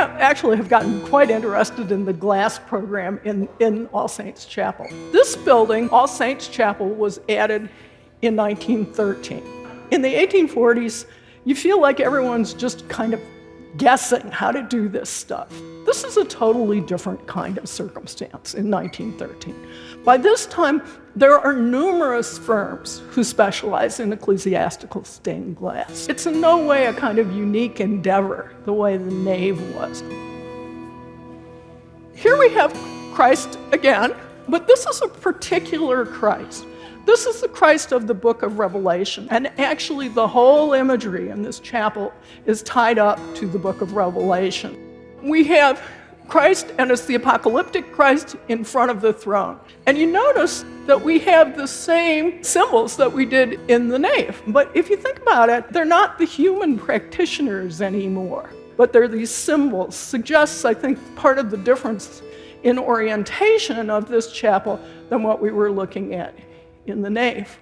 actually have gotten quite interested in the glass program in All Saints Chapel. This building, All Saints Chapel, was added in 1913. In the 1840s, you feel like everyone's just kind of guessing how to do this stuff. This is a totally different kind of circumstance in 1913. By this time, there are numerous firms who specialize in ecclesiastical stained glass. It's in no way a kind of unique endeavor the way the nave was. Here we have Christ again, but this is a particular Christ. This is the Christ of the book of Revelation, and actually the whole imagery in this chapel is tied up to the book of Revelation. We have Christ, and it's the apocalyptic Christ in front of the throne. And you notice that we have the same symbols that we did in the nave. But if you think about it, they're not the human practitioners anymore, but they're these symbols. Suggests, I think, part of the difference in orientation of this chapel than what we were looking at in the nave.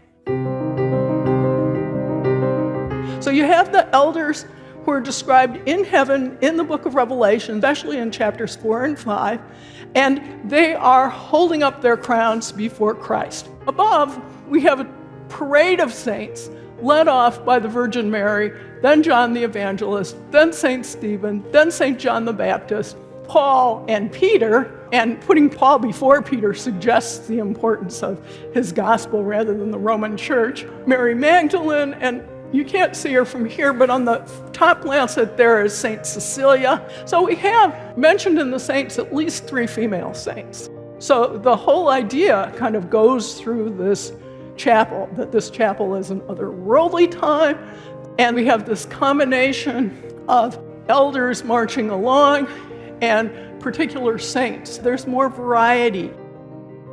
So you have the elders who are described in heaven in the book of Revelation, especially in chapters 4 and 5, and they are holding up their crowns before Christ. Above, we have a parade of saints led off by the Virgin Mary, then John the Evangelist, then St. Stephen, then St. John the Baptist, Paul and Peter, and putting Paul before Peter suggests the importance of his gospel rather than the Roman Church, Mary Magdalene, and you can't see her from here, but on the top lancet there is St. Cecilia. So we have mentioned in the saints at least 3 female saints. So the whole idea kind of goes through this chapel, that this chapel is an otherworldly time, and we have this combination of elders marching along and particular saints. There's more variety.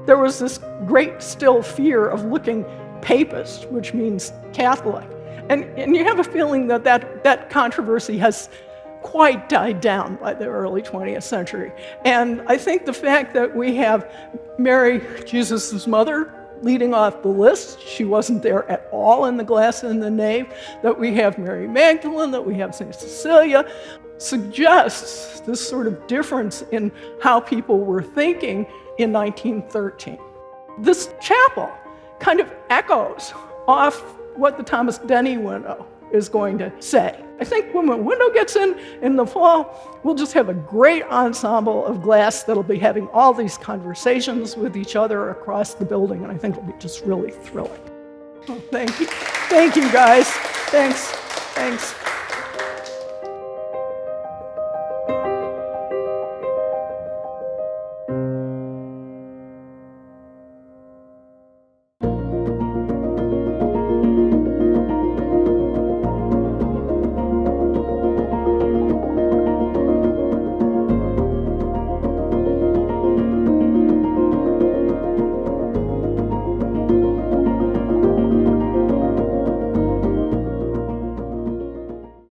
There was this great still fear of looking papist, which means Catholic. And you have a feeling that that controversy has quite died down by the early 20th century. And I think the fact that we have Mary, Jesus' mother, leading off the list, she wasn't there at all in the glass in the nave, that we have Mary Magdalene, that we have St. Cecilia, suggests this sort of difference in how people were thinking in 1913. This chapel kind of echoes off what the Thomas Denny window is going to say. I think when the window gets in the fall, we'll just have a great ensemble of glass that'll be having all these conversations with each other across the building, and I think it'll be just really thrilling. Well, thank you. Thank you, guys. Thanks.